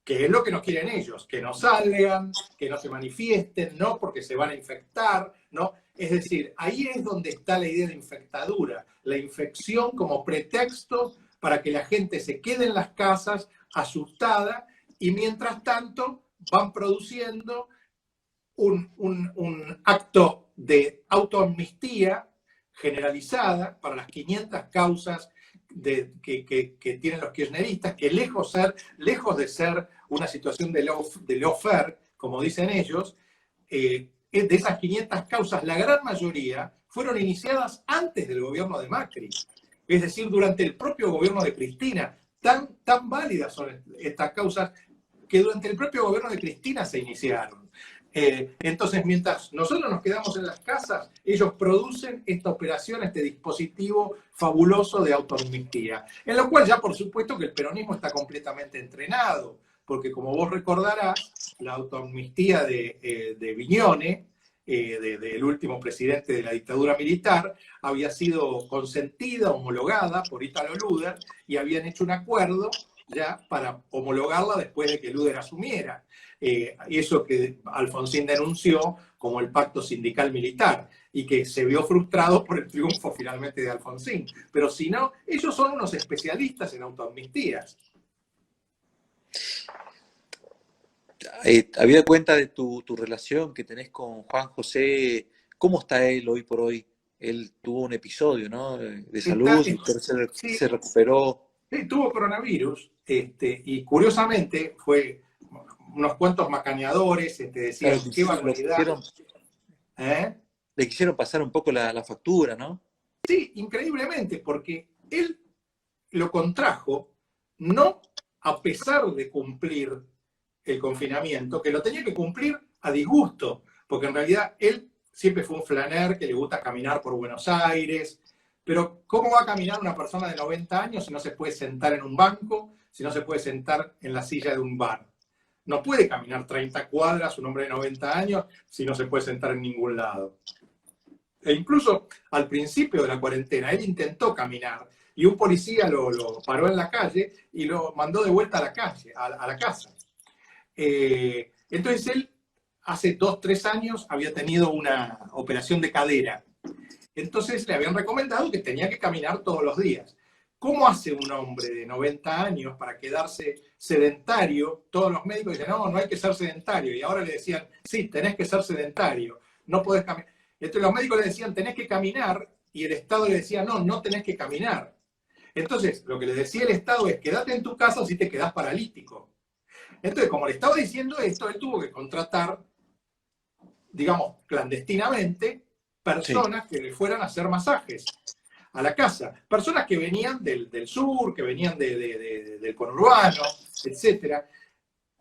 que es lo que no quieren ellos, que no salgan, que no se manifiesten, no porque se van a infectar, ¿no? Es decir, ahí es donde está la idea de infectadura, la infección como pretexto para que la gente se quede en las casas asustada y mientras tanto van produciendo un acto de autoamnistía generalizada para las 500 causas que tienen los kirchneristas, que lejos de ser una situación de lawfare, como dicen ellos, de esas 500 causas, la gran mayoría fueron iniciadas antes del gobierno de Macri, es decir, durante el propio gobierno de Cristina. Tan válidas son estas causas que durante el propio gobierno de Cristina se iniciaron. Entonces, mientras nosotros nos quedamos en las casas, ellos producen esta operación, este dispositivo fabuloso de autoamnistía, en lo cual ya por supuesto que el peronismo está completamente entrenado, porque como vos recordarás, la autoamnistía de Viñone, del último presidente de la dictadura militar, había sido consentida, homologada por Italo Luder, y habían hecho un acuerdo ya para homologarla después de que Luder asumiera. Eso que Alfonsín denunció como el pacto sindical militar y que se vio frustrado por el triunfo finalmente de Alfonsín. Pero si no, ellos son unos especialistas en autoamnistías. Habida cuenta de tu relación que tenés con Juan José, ¿cómo está él hoy por hoy? Él tuvo un episodio, ¿no? De salud, Sí, se recuperó. tuvo coronavirus y curiosamente fue unos cuantos macaneadores decían, Claro, qué barbaridad. le quisieron pasar un poco la factura, ¿no? Sí, increíblemente, porque él lo contrajo no a pesar de cumplir el confinamiento, que lo tenía que cumplir a disgusto, porque en realidad él siempre fue un flaner que le gusta caminar por Buenos Aires, pero ¿cómo va a caminar una persona de 90 años si no se puede sentar en un banco, si no se puede sentar en la silla de un bar? No puede caminar 30 cuadras un hombre de 90 años si no se puede sentar en ningún lado. E incluso al principio de la cuarentena, él intentó caminar y un policía lo paró en la calle y lo mandó de vuelta a la calle, a la casa. Entonces él hace 2, 3 años había tenido una operación de cadera. Entonces le habían recomendado que tenía que caminar todos los días. ¿Cómo hace un hombre de 90 años para quedarse sedentario? Todos los médicos dicen, no, no hay que ser sedentario. Y ahora le decían, sí, tenés que ser sedentario, no podés caminar. Entonces los médicos le decían, tenés que caminar, y el Estado le decía, no, no tenés que caminar. Entonces, lo que le decía el Estado es, quédate en tu casa si te quedás paralítico. Entonces, como le estaba diciendo esto, él tuvo que contratar, digamos, clandestinamente, personas que le fueran a hacer masajes a la casa. Personas que venían del sur, que venían del conurbano, etc.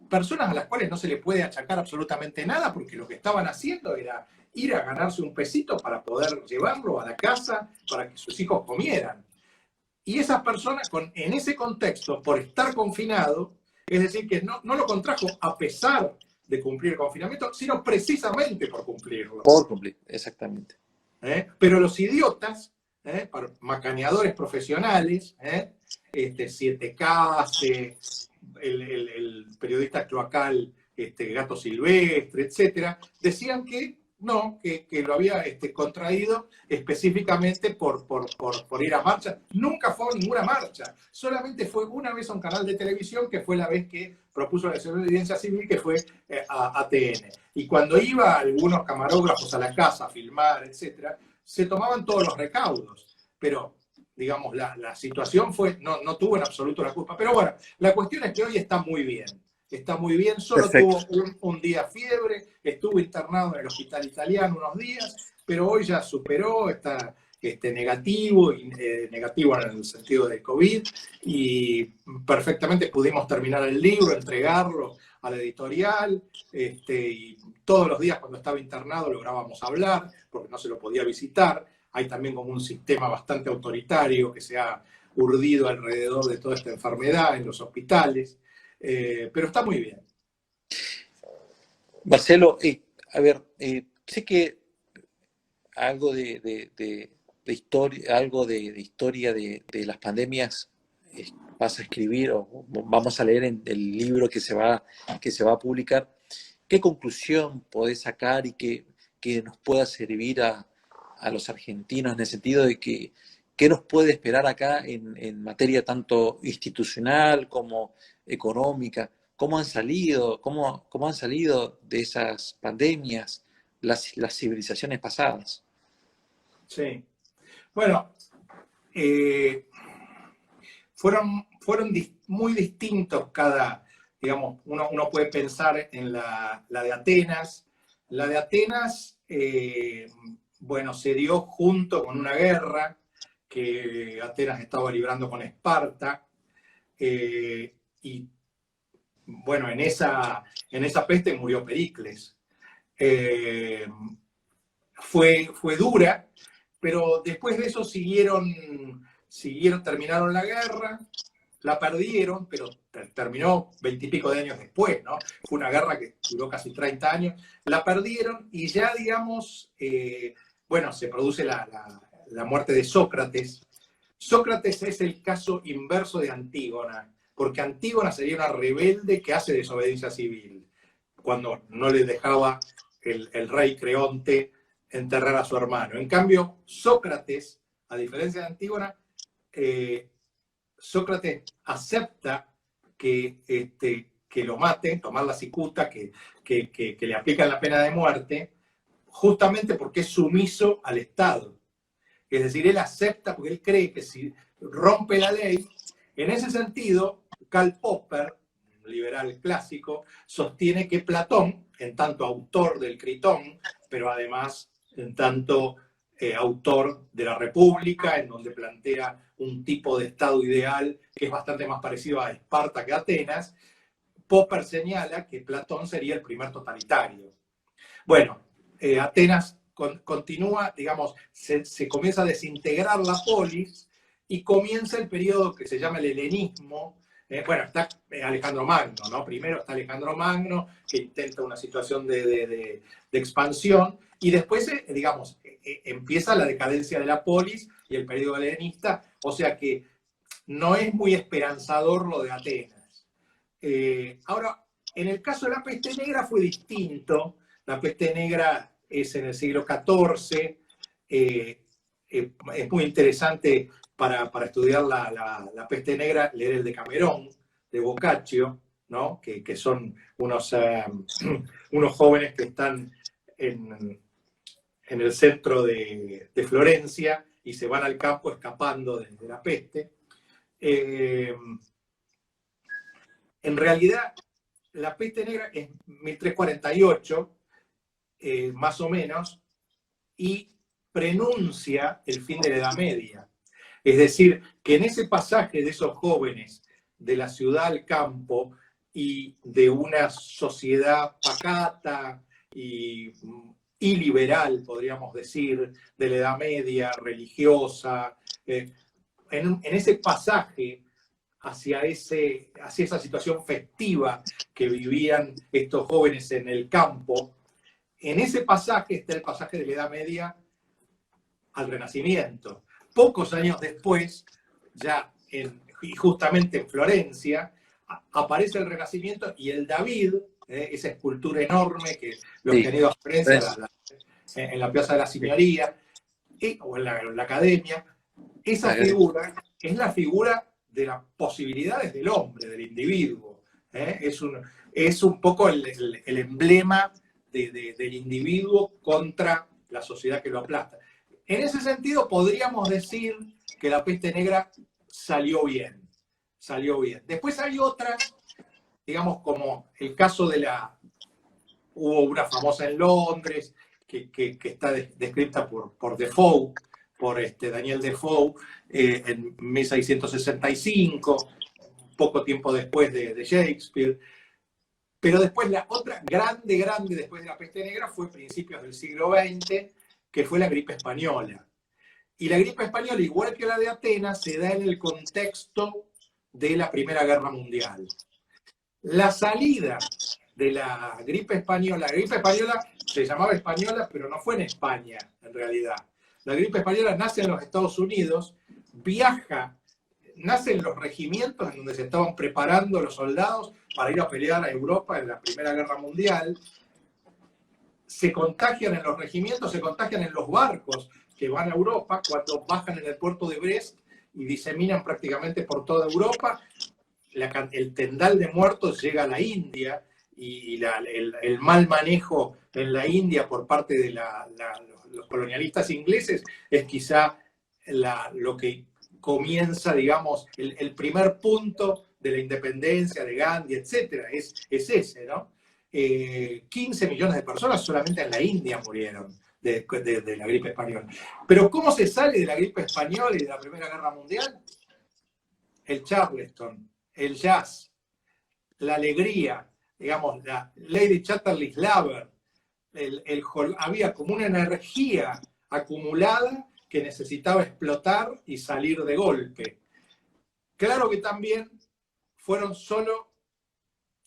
Personas a las cuales no se le puede achacar absolutamente nada, porque lo que estaban haciendo era ir a ganarse un pesito para poder llevarlo a la casa, para que sus hijos comieran. Y esas personas, en ese contexto, por estar confinado, es decir, que no lo contrajo a pesar de cumplir el confinamiento, sino precisamente por cumplirlo. Por cumplir, exactamente. Pero los idiotas, macaneadores profesionales, 7K, el periodista cloacal Gato Silvestre, etcétera, decían que no, que lo había contraído específicamente por ir a marcha. Nunca fue a ninguna marcha, solamente fue una vez a un canal de televisión, que fue la vez que propuso la desobediencia civil, que fue a ATN. Y cuando iba algunos camarógrafos a la casa a filmar, etcétera, se tomaban todos los recaudos, pero digamos, la situación no tuvo en absoluto la culpa. Pero bueno, la cuestión es que hoy está muy bien. Está muy bien, solo Perfecto. tuvo un día fiebre, estuvo internado en el hospital italiano unos días, pero hoy ya superó, está negativo, negativo en el sentido de COVID, y perfectamente pudimos terminar el libro, entregarlo a la editorial, y todos los días cuando estaba internado lográbamos hablar, porque no se lo podía visitar. Hay también como un sistema bastante autoritario que se ha urdido alrededor de toda esta enfermedad en los hospitales. Pero está muy bien. Marcelo, a ver, sé que algo de de historia, algo de historia de las pandemias vas a escribir o vamos a leer en el libro que se va a publicar? ¿Qué conclusión podés sacar y que nos pueda servir a los argentinos en el sentido de que qué nos puede esperar acá en materia tanto institucional como económica? ¿Cómo han salido de esas pandemias las civilizaciones pasadas? Sí. Bueno, fueron muy distintos cada, digamos, uno puede pensar en la de Atenas. La de Atenas, bueno, se dio junto con una guerra que Atenas estaba librando con Esparta, y bueno, en esa peste murió Pericles. Fue dura, pero después de eso terminaron la guerra, la perdieron, pero terminó 20 y pico de años después, ¿no? Fue una guerra que duró casi 30 años, la perdieron y ya, digamos, bueno, se produce la muerte de Sócrates. Sócrates es el caso inverso de Antígona, porque Antígona sería una rebelde que hace desobediencia civil, cuando no le dejaba el rey Creonte enterrar a su hermano. En cambio, Sócrates, a diferencia de Antígona, Sócrates acepta que lo maten, tomar la cicuta, que le aplican la pena de muerte, justamente porque es sumiso al Estado. Es decir, él acepta porque él cree que si rompe la ley, en ese sentido, Karl Popper, un liberal clásico, sostiene que Platón, en tanto autor del Critón, pero además en tanto autor de la República, en donde plantea un tipo de Estado ideal que es bastante más parecido a Esparta que a Atenas, Popper señala que Platón sería el primer totalitario. Bueno, Atenas continúa, digamos, se comienza a desintegrar la polis y comienza el periodo que se llama el helenismo. Bueno, está Alejandro Magno, ¿no? Primero está Alejandro Magno, que intenta una situación de expansión, y después, digamos, empieza la decadencia de la polis y el periodo helenista, o sea que no es muy esperanzador lo de Atenas. Ahora, en el caso de la peste negra fue distinto. La peste negra es en el siglo XIV, es muy interesante para estudiar la peste negra, leer el Decamerón de Boccaccio, ¿no? que son unos jóvenes que están en el centro de Florencia y se van al campo escapando de la peste. En realidad, la peste negra es 1348, más o menos, y prenuncia el fin de la Edad Media. Es decir, que en ese pasaje de esos jóvenes de la ciudad al campo y de una sociedad pacata y liberal, podríamos decir, de la Edad Media, religiosa, en ese pasaje hacia esa situación festiva que vivían estos jóvenes en el campo, en ese pasaje está el pasaje de la Edad Media al Renacimiento. Pocos años después, ya y justamente en Florencia, aparece el Renacimiento y el David, esa escultura enorme que los que han ido a Florencia en la Plaza de la Signoria o en la Academia, esa figura es la figura de las posibilidades del hombre, del individuo. Es un poco el emblema del individuo contra la sociedad que lo aplasta. En ese sentido, podríamos decir que la peste negra salió bien. Después hay otras, digamos, como el caso hubo una famosa en Londres, que está descrita por Defoe, por Daniel Defoe, en 1665, poco tiempo después de Shakespeare. Pero después la otra grande después de la peste negra fue principios del siglo XX, que fue la gripe española. Y la gripe española, igual que la de Atenas, se da en el contexto de la Primera Guerra Mundial. La salida de la gripe española se llamaba española, pero no fue en España, en realidad. La gripe española nace en los Estados Unidos, nace en los regimientos en donde se estaban preparando los soldados para ir a pelear a Europa en la Primera Guerra Mundial. Se contagian en los regimientos, se contagian en los barcos que van a Europa cuando bajan en el puerto de Brest y diseminan prácticamente por toda Europa. El tendal de muertos llega a la India y el mal manejo en la India por parte de los colonialistas ingleses es quizá lo que comienza, digamos, el primer punto de la independencia de Gandhi, etc. Es ese, ¿no? 15 millones de personas solamente en la India murieron de la gripe española. Pero ¿cómo se sale de la gripe española y de la Primera Guerra Mundial? El Charleston, el jazz, la alegría, digamos, la Lady Chatterley's Lover, había como una energía acumulada que necesitaba explotar y salir de golpe. Claro que también fueron solo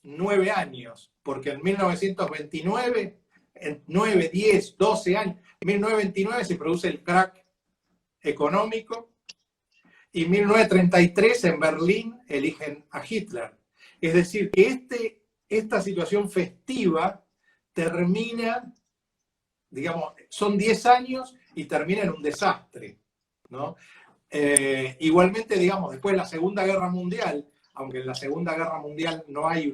9 años, porque en 1929, en 9, 10, 12 años, en 1929 se produce el crack económico y en 1933 en Berlín eligen a Hitler. Es decir, que esta situación festiva termina, digamos, son 10 años y termina en un desastre, ¿no? Igualmente, digamos, después de la Segunda Guerra Mundial, aunque en la Segunda Guerra Mundial no hay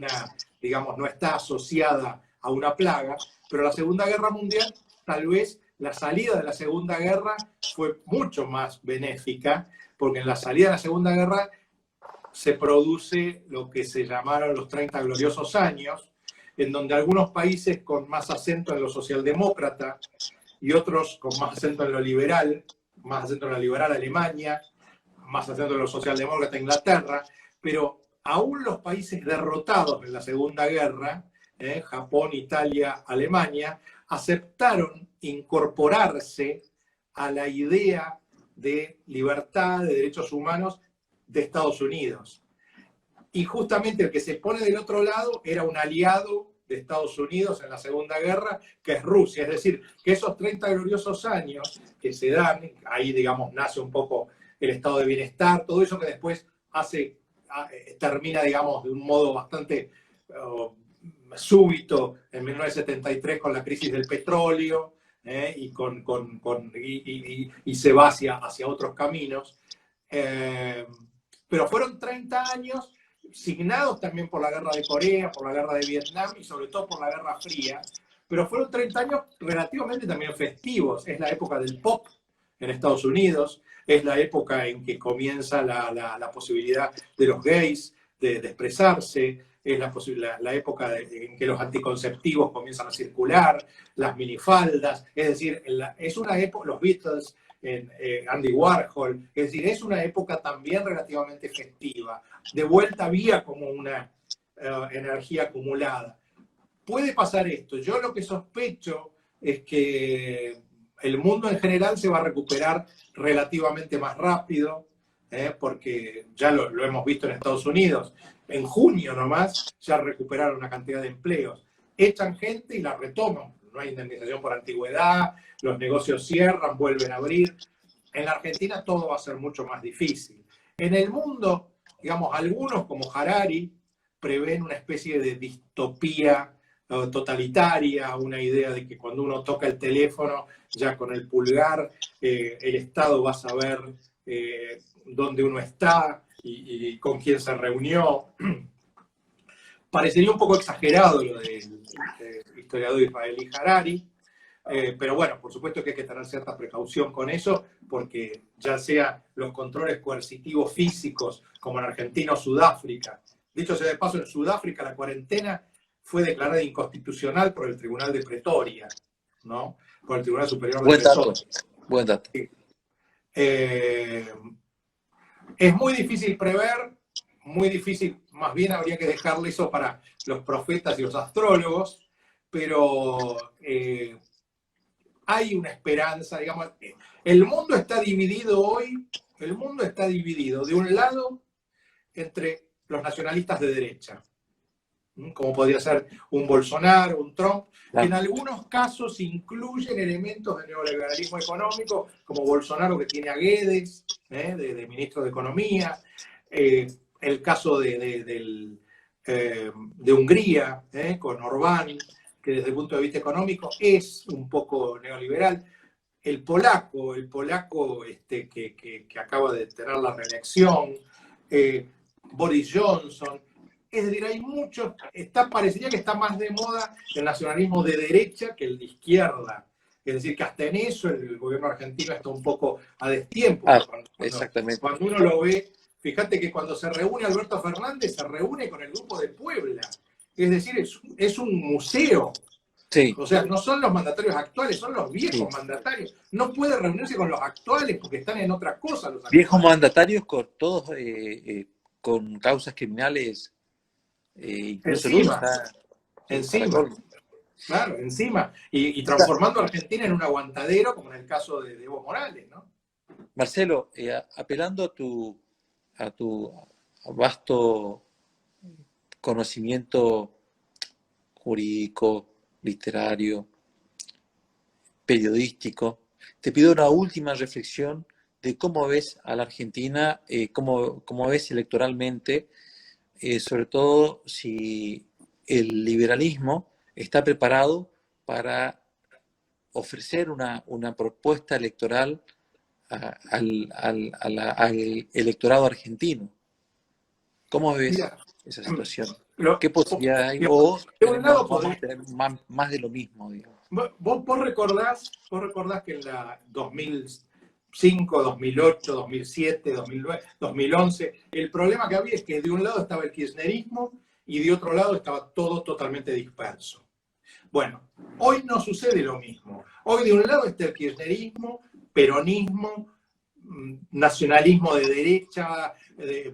digamos, no está asociada a una plaga, pero la Segunda Guerra Mundial, tal vez la salida de la Segunda Guerra fue mucho más benéfica, porque en la salida de la Segunda Guerra se produce lo que se llamaron los 30 gloriosos años, en donde algunos países con más acento en lo socialdemócrata y otros con más acento en lo liberal, más acento en lo liberal Alemania, más acento en lo socialdemócrata Inglaterra, pero aún los países derrotados en la Segunda Guerra, Japón, Italia, Alemania, aceptaron incorporarse a la idea de libertad, de derechos humanos de Estados Unidos. Y justamente el que se pone del otro lado era un aliado de Estados Unidos en la Segunda Guerra, que es Rusia. Es decir, que esos 30 gloriosos años que se dan, ahí, digamos, nace un poco el estado de bienestar, todo eso que después termina, digamos, de un modo bastante súbito en 1973 con la crisis del petróleo, y se va hacia otros caminos. Pero fueron 30 años signados también por la guerra de Corea, por la guerra de Vietnam y sobre todo por la Guerra Fría, pero fueron 30 años relativamente también festivos. Es la época del pop en Estados Unidos, es la época en que comienza la posibilidad de los gays de expresarse, es la época en que los anticonceptivos comienzan a circular, las minifaldas, es decir, es una época, los Beatles, Andy Warhol, es decir, es una época también relativamente festiva. De vuelta había como una energía acumulada. Puede pasar esto. Yo lo que sospecho es que el mundo en general se va a recuperar relativamente más rápido, porque ya lo hemos visto en Estados Unidos. En junio nomás ya recuperaron una cantidad de empleos. Echan gente y la retoman. No hay indemnización por antigüedad, los negocios cierran, vuelven a abrir. En la Argentina todo va a ser mucho más difícil. En el mundo, digamos, algunos como Harari prevén una especie de distopía totalitaria, una idea de que cuando uno toca el teléfono, ya con el pulgar, el Estado va a saber dónde uno está y con quién se reunió. Parecería un poco exagerado lo del historiador israelí Harari, pero bueno, por supuesto que hay que tener cierta precaución con eso, porque ya sea los controles coercitivos físicos, como en Argentina o Sudáfrica. Dicho sea de paso, en Sudáfrica la cuarentena fue declarada inconstitucional por el Tribunal de Pretoria, ¿no? Por el Tribunal Superior de Pretoria. Buen dato. Sí. Es muy difícil prever, muy difícil, más bien habría que dejarle eso para los profetas y los astrólogos, pero hay una esperanza, digamos. El mundo está dividido hoy, el mundo está dividido de un lado entre los nacionalistas de derecha, como podría ser un Bolsonaro, un Trump, que en Claro. algunos casos incluyen elementos de neoliberalismo económico, como Bolsonaro, que tiene a Guedes, de ministro de Economía, el caso de Hungría, con Orbán, que desde el punto de vista económico es un poco neoliberal. El polaco que acaba de tener la reelección, Boris Johnson. Es decir, hay muchos, parecería que está más de moda el nacionalismo de derecha que el de izquierda. Es decir, que hasta en eso el gobierno argentino está un poco a destiempo. Exactamente. Cuando uno lo ve, fíjate que cuando se reúne Alberto Fernández, se reúne con el grupo de Puebla. Es decir, es un museo. Sí, O sea, no son los mandatarios actuales, son los viejos sí. mandatarios. No puede reunirse con los actuales porque están en otra cosa los Viejos actuales. mandatarios con todos con causas criminales, incluso Lula está para el Encima, colmo. claro, encima. Y transformando a Argentina en un aguantadero, como en el caso de Evo Morales, ¿no? Marcelo, apelando a tu vasto conocimiento jurídico, literario, periodístico, te pido una última reflexión de cómo ves a la Argentina, cómo ves electoralmente, sobre todo si el liberalismo está preparado para ofrecer una propuesta electoral al electorado argentino. ¿Cómo ves Mira, esa situación? lo, ¿Qué posibilidad hay? digamos, ¿O de un lado vamos a tener más de lo mismo, digamos? vos recordás que en la 2005, 2008, 2007, 2009, 2011, el problema que había es que de un lado estaba el kirchnerismo y de otro lado estaba todo totalmente disperso. Bueno, hoy no sucede lo mismo. Hoy de un lado está el kirchnerismo, peronismo, nacionalismo de derecha,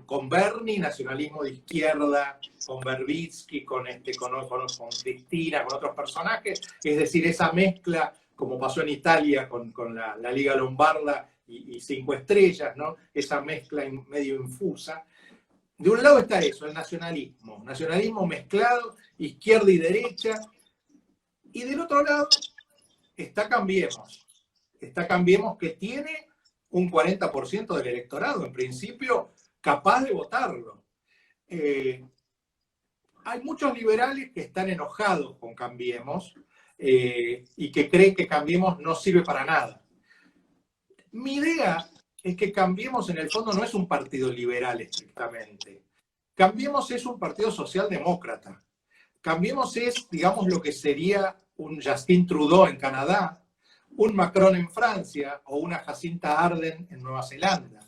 con Bernie, nacionalismo de izquierda, con Berbitsky, con Cristina, con otros personajes. Es decir, esa mezcla, como pasó en Italia con la Liga Lombarda y Cinco Estrellas, ¿no? Esa mezcla medio infusa. De un lado está eso, el nacionalismo mezclado, izquierda y derecha, y del otro lado está Cambiemos que tiene un 40% del electorado, en principio, capaz de votarlo. Hay muchos liberales que están enojados con Cambiemos y que creen que Cambiemos no sirve para nada. Mi idea es que Cambiemos en el fondo no es un partido liberal estrictamente. Cambiemos es un partido socialdemócrata. Cambiemos es, digamos, lo que sería un Justin Trudeau en Canadá, un Macron en Francia o una Jacinta Ardern en Nueva Zelanda.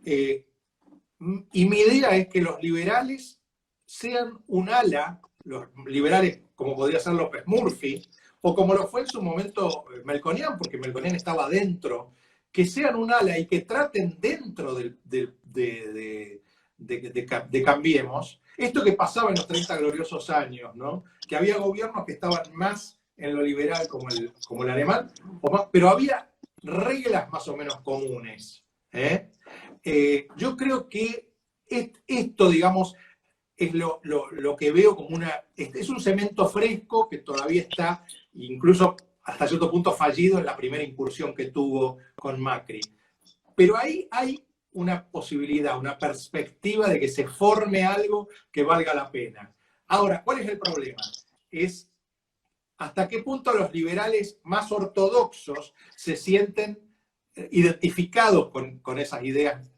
Y mi idea es que los liberales sean un ala, los liberales como podría ser López Murphy, o como lo fue en su momento Melconian, porque Melconian estaba dentro, que sean un ala y que traten dentro de Cambiemos, esto que pasaba en los 30 gloriosos años, ¿no? Que había gobiernos que estaban más en lo liberal como el alemán, pero había reglas más o menos comunes. Yo creo que esto, digamos, es lo que veo como es un cemento fresco que todavía está, incluso hasta cierto punto fallido en la primera incursión que tuvo con Macri. Pero ahí hay una posibilidad, una perspectiva de que se forme algo que valga la pena. Ahora, ¿cuál es el problema? Es hasta qué punto los liberales más ortodoxos se sienten identificados con esas ideas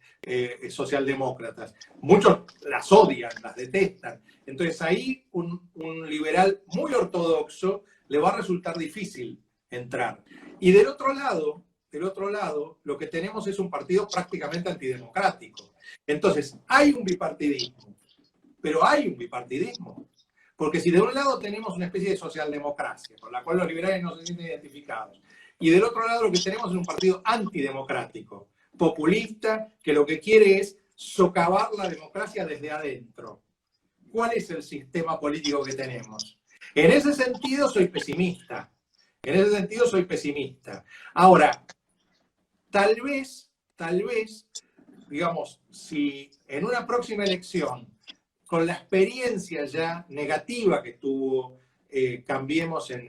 socialdemócratas. Muchos las odian, las detestan. Entonces ahí un liberal muy ortodoxo le va a resultar difícil entrar. Y del otro lado, lo que tenemos es un partido prácticamente antidemocrático. Entonces, hay un bipartidismo, pero hay un bipartidismo. Porque si de un lado tenemos una especie de socialdemocracia, con la cual los liberales no se sienten identificados, y del otro lado lo que tenemos es un partido antidemocrático, populista, que lo que quiere es socavar la democracia desde adentro. ¿Cuál es el sistema político que tenemos? En ese sentido soy pesimista. Ahora, tal vez, digamos, si en una próxima elección con la experiencia ya negativa que tuvo Cambiemos en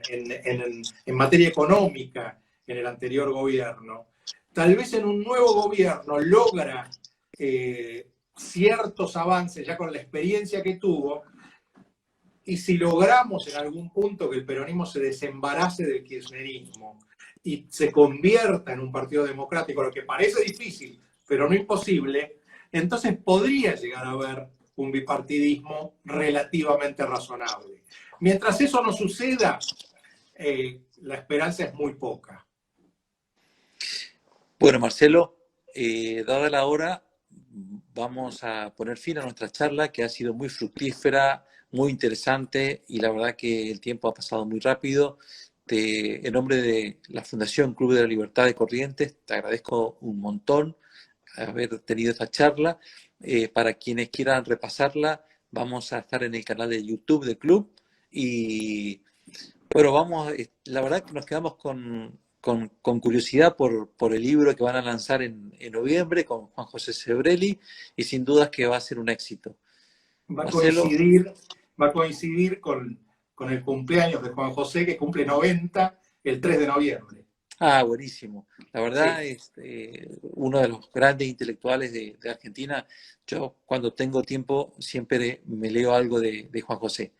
materia económica en el anterior gobierno, tal vez en un nuevo gobierno logra ciertos avances ya con la experiencia que tuvo, y si logramos en algún punto que el peronismo se desembarace del kirchnerismo y se convierta en un partido democrático, lo que parece difícil, pero no imposible, entonces podría llegar a haber un bipartidismo relativamente razonable. Mientras eso no suceda, la esperanza es muy poca. Bueno, Marcelo, dada la hora, vamos a poner fin a nuestra charla, que ha sido muy fructífera, muy interesante, y la verdad que el tiempo ha pasado muy rápido. En nombre de la Fundación Club de la Libertad de Corrientes, te agradezco un montón haber tenido esta charla. Para quienes quieran repasarla, vamos a estar en el canal de YouTube del Club. Y bueno, la verdad que nos quedamos con curiosidad por el libro que van a lanzar en noviembre con Juan José Sebrelli, y sin dudas que va a ser un éxito. Va a coincidir con el cumpleaños de Juan José, que cumple 90 el 3 de noviembre. Ah, buenísimo. La verdad Sí. es uno de los grandes intelectuales de Argentina. Yo cuando tengo tiempo siempre me leo algo de Juan José.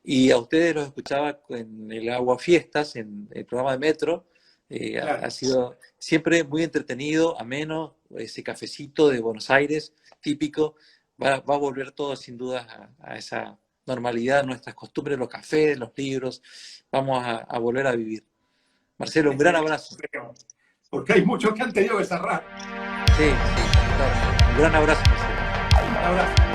Y a ustedes los escuchaba en el Agua Fiestas, en el programa de Metro. Claro. Ha sido siempre muy entretenido, ameno, ese cafecito de Buenos Aires, típico. Va a volver todo sin duda a esa normalidad, nuestras costumbres, los cafés, los libros. Vamos a volver a vivir. Marcelo, un gran abrazo. Porque hay muchos que han tenido que cerrar. Sí, claro. Un gran abrazo, Marcelo. Un abrazo.